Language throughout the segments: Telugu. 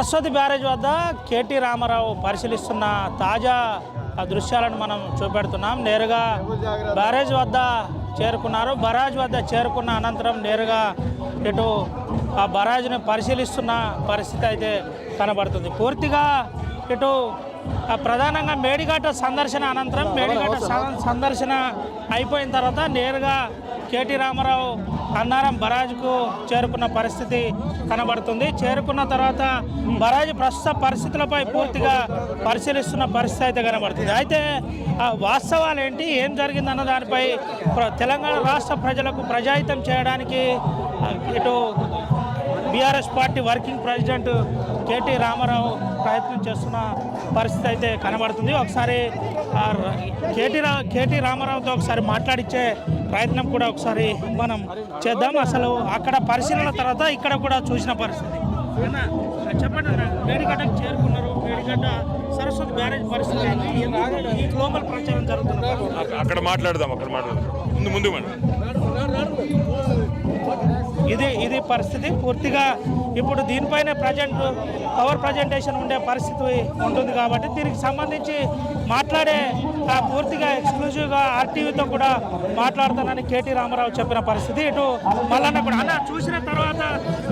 సరస్వతి బ్యారేజ్ వద్ద కేటీ రామారావు పరిశీలిస్తున్న తాజా దృశ్యాలను మనం చూపెడుతున్నాం. నేరుగా బ్యారేజ్ వద్ద చేరుకున్నారు. బరాజ్ వద్ద చేరుకున్న అనంతరం నేరుగా ఇటు ఆ బరాజ్ని పరిశీలిస్తున్న పరిస్థితి అయితే కనబడుతుంది. పూర్తిగా ఇటు ప్రధానంగా మేడిగడ్డ సందర్శన అనంతరం మేడిగడ్డ సందర్శన అయిపోయిన తర్వాత నేరుగా కేటీ రామారావు అన్నారం బరాజ్కు చేరుకున్న పరిస్థితి కనబడుతుంది. చేరుకున్న తర్వాత బరాజ్ ప్రస్తుత పరిస్థితులపై పూర్తిగా పరిశీలిస్తున్న పరిస్థితి అయితే కనబడుతుంది. అయితే వాస్తవాలు ఏంటి, ఏం జరిగిందన్న దానిపై తెలంగాణ రాష్ట్ర ప్రజలకు ప్రజాహితం చేయడానికి ఇటు BRS party working president KT Rama Rao ప్రయత్నం చేస్తున్న పరిస్థితి అయితే కనబడుతుంది. ఒకసారి కేటీ రామారావుతో ఒకసారి మాట్లాడించే ప్రయత్నం కూడా ఒకసారి మనం చేద్దాం. అసలు అక్కడ పరిశీలన తర్వాత ఇక్కడ కూడా చూసిన పరిస్థితి చెప్పండి. మేడిగడ్డకు చేరుకున్నారు. మేడిగడ్డ సరస్వతి బ్యారేజ్ పరిస్థితి ఈ గ్లోబల్ ప్రచారం జరుగుతుంది. అక్కడ మాట్లాడదాం ముందు ఇది పరిస్థితి. పూర్తిగా ఇప్పుడు దీనిపైనే పవర్ ప్రజెంటేషన్ ఉండే పరిస్థితి ఉంటుంది కాబట్టి దీనికి సంబంధించి మాట్లాడే పూర్తిగా ఎక్స్క్లూజివ్గా ఆర్టీవీతో కూడా మాట్లాడుతానని కేటీ రామారావు చెప్పిన పరిస్థితి. ఇటు మళ్ళీ కూడా అన్న చూసిన తర్వాత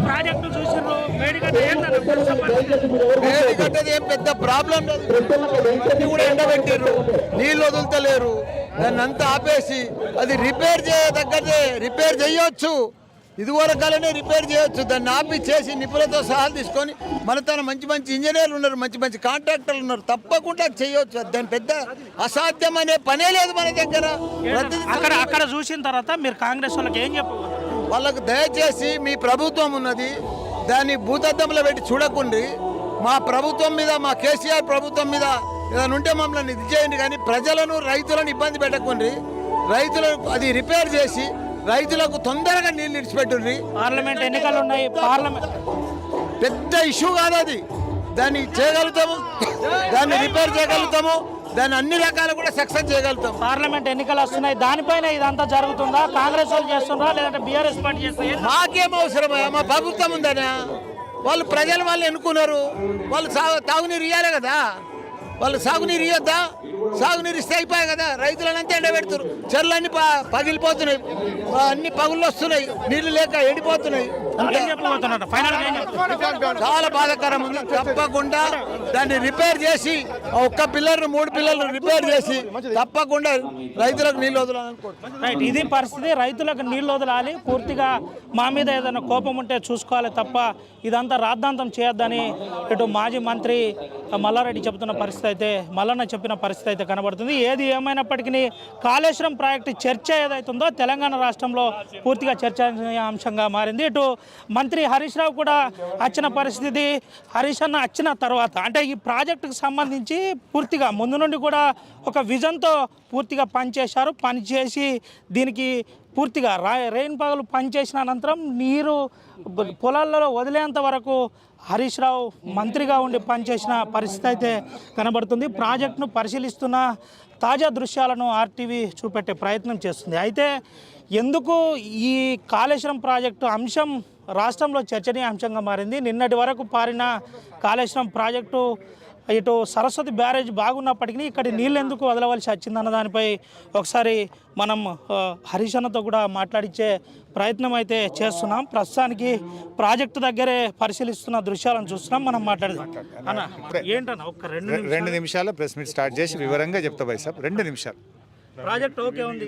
ప్రాజెక్టు చూసినారు. మేడిగడ్డ ఏం పెద్ద ప్రాబ్లం లేదు, కూడా ఎండబెట్టారు, నీళ్ళు వదులుతలేరు. దాన్ని అంతా ఆపేసి అది రిపేర్ చేయొచ్చు. ఇదివరకాలనే రిపేర్ చేయొచ్చు. దాన్ని ఆపి చేసి నిపుణులతో సహా తీసుకొని తన మంచి ఇంజనీర్లు ఉన్నారు, మంచి కాంట్రాక్టర్లు ఉన్నారు, తప్పకుండా చేయొచ్చు. దాని పెద్ద అసాధ్యం అనే పనే లేదు మన దగ్గర. అక్కడ చూసిన తర్వాత మీరు కాంగ్రెస్ వాళ్ళకి ఏం చెప్పారు? వాళ్ళకు దయచేసి మీ ప్రభుత్వం ఉన్నది, దాన్ని భూతద్దంలో పెట్టి చూడకుండి. మా ప్రభుత్వం మీద, మా కేసీఆర్ ప్రభుత్వం మీద ఏదైనా ఉంటే మమ్మల్ని ఇది చేయండి, కానీ ప్రజలను రైతులను ఇబ్బంది పెట్టకండి. రైతులకు అది రిపేర్ చేసి రైతులకు తొందరగా నీళ్ళు ఇడిచిపెట్టుండ్రి. పార్లమెంట్ ఎన్నికలు ఉన్నాయి. పెద్ద ఇష్యూ కాదు అది. దాన్ని చేయగలుగుతాము, దాన్ని రిపేర్ చేయగలుగుతాము, దాన్ని అన్ని రకాలు కూడా సక్సెస్ చేయగలుగుతాం. పార్లమెంట్ ఎన్నికలు వస్తున్నాయి, దానిపైన ఇదంతా జరుగుతుందా? కాంగ్రెస్ వాళ్ళు చేస్తుండ్రా లేదంటే బీఆర్ఎస్ పార్టీ చేస్తున్నారు? మాకేం అవసరమా? మా ప్రభుత్వం ఉందనా? వాళ్ళు ప్రజలు వాళ్ళు ఎన్నుకున్నారు. వాళ్ళు తాగునీరు ఇవ్వాలి కదా. వాళ్ళు సాగునీరు ఇవ్వద్దా? సాగునీరు ఇస్తే అయిపోయాయి కదా. రైతులనంతా ఎండబెడుతున్నారు. చెర్లన్నీ పగిలిపోతున్నాయి, అన్ని పగుళ్ళు వస్తున్నాయి, నీళ్లు లేక ఎండిపోతున్నాయి. చాలా బాధాకరం ఉంది. తప్పకుండా దాన్ని రిపేర్ చేసి ఒక్క పిల్లర్ను 3 పిల్లర్లు రిపేర్ చేసి తప్పకుండా రైతులకు నీళ్ళు వదలాలనుకుంటున్నాను. ఇది పరిస్థితి. రైతులకు నీళ్ళు వదలాలి. పూర్తిగా మా మీద ఏదైనా కోపం ఉంటే చూసుకోవాలి తప్ప ఇదంతా రాద్ధాంతం చేయొద్దని ఇటు మాజీ మంత్రి మల్లారెడ్డి చెబుతున్న పరిస్థితి అయితే, మల్లన్న చెప్పిన పరిస్థితి అయితే కనబడుతుంది. ఏది ఏమైనప్పటికీ కాళేశ్వరం ప్రాజెక్టు చర్చ ఏదైతుందో తెలంగాణ రాష్ట్రంలో పూర్తిగా చర్చాంశంగా మారింది. ఇటు మంత్రి హరీష్ రావు కూడా వచ్చిన పరిస్థితి. హరీష్ అన్న వచ్చిన తర్వాత అంటే ఈ ప్రాజెక్టుకు సంబంధించి పూర్తిగా ముందు నుండి కూడా ఒక విజన్తో పూర్తిగా పనిచేసి దీనికి పూర్తిగా రెయిన్ పగలు పనిచేసిన అనంతరం నీరు పొలాల్లో వదిలేంత వరకు హరీష్ రావు మంత్రిగా ఉండి పనిచేసిన పరిస్థితి అయితే కనబడుతుంది. ప్రాజెక్టును పరిశీలిస్తున్న తాజా దృశ్యాలను ఆర్టీవీ చూపెట్టే ప్రయత్నం చేస్తుంది. అయితే ఎందుకు ఈ కాళేశ్వరం ప్రాజెక్టు అంశం రాష్ట్రంలో చర్చనీయాంశంగా మారింది? నిన్నటి వరకు పారిన కాళేశ్వరం ప్రాజెక్టు ఇటు సరస్వతి బ్యారేజ్ బాగున్నప్పటికీ ఇక్కడ నీళ్ళు ఎందుకు వదలవలసి వచ్చిందన్న దానిపై ఒకసారి మనం హరీష్ అన్నతో కూడా మాట్లాడించే ప్రయత్నం అయితే చేస్తున్నాం. ప్రస్తుతానికి ప్రాజెక్టు దగ్గరే పరిశీలిస్తున్న దృశ్యాలను చూస్తున్నాం. మనం మాట్లాడదాం. అన్న ఏంటన్నా ఒక 2 నిమిషాలు ప్రెస్ మీట్ స్టార్ట్ చేసి వివరంగా చెప్తా బాయ్ సాబ్. 2 నిమిషాలు ప్రాజెక్ట్ ఓకే ఉంది.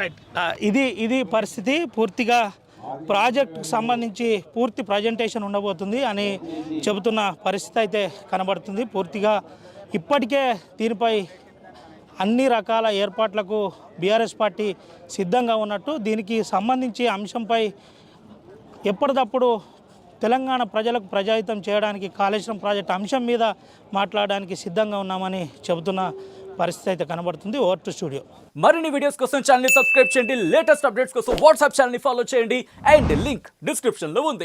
రైట్. ఇది పరిస్థితి. పూర్తిగా ప్రాజెక్టుకు సంబంధించి పూర్తి ప్రజెంటేషన్ ఉండబోతుంది అని చెబుతున్న పరిస్థితి అయితే కనబడుతుంది. పూర్తిగా ఇప్పటికే దీనిపై అన్ని రకాల ఏర్పాట్లకు బీఆర్ఎస్ పార్టీ సిద్ధంగా ఉన్నట్టు, దీనికి సంబంధించి అంశంపై ఎప్పటికప్పుడు తెలంగాణ ప్రజలకు ప్రజాహితం చేయడానికి కాళేశ్వరం ప్రాజెక్టు అంశం మీద మాట్లాడడానికి సిద్ధంగా ఉన్నామని చెబుతున్న పరిస్థితి అయితే కనబడుతుంది. Over to studio. మరిన్ని వీడియోస్ కోసం ఛానల్ ని సబ్స్క్రైబ్ చేయండి. లేటెస్ట్ అప్డేట్స్ కోసం వాట్సాప్ ఛానల్ ని ఫాలో చేయండి. అండ్ లింక్ డిస్క్రిప్షన్ లో ఉంది.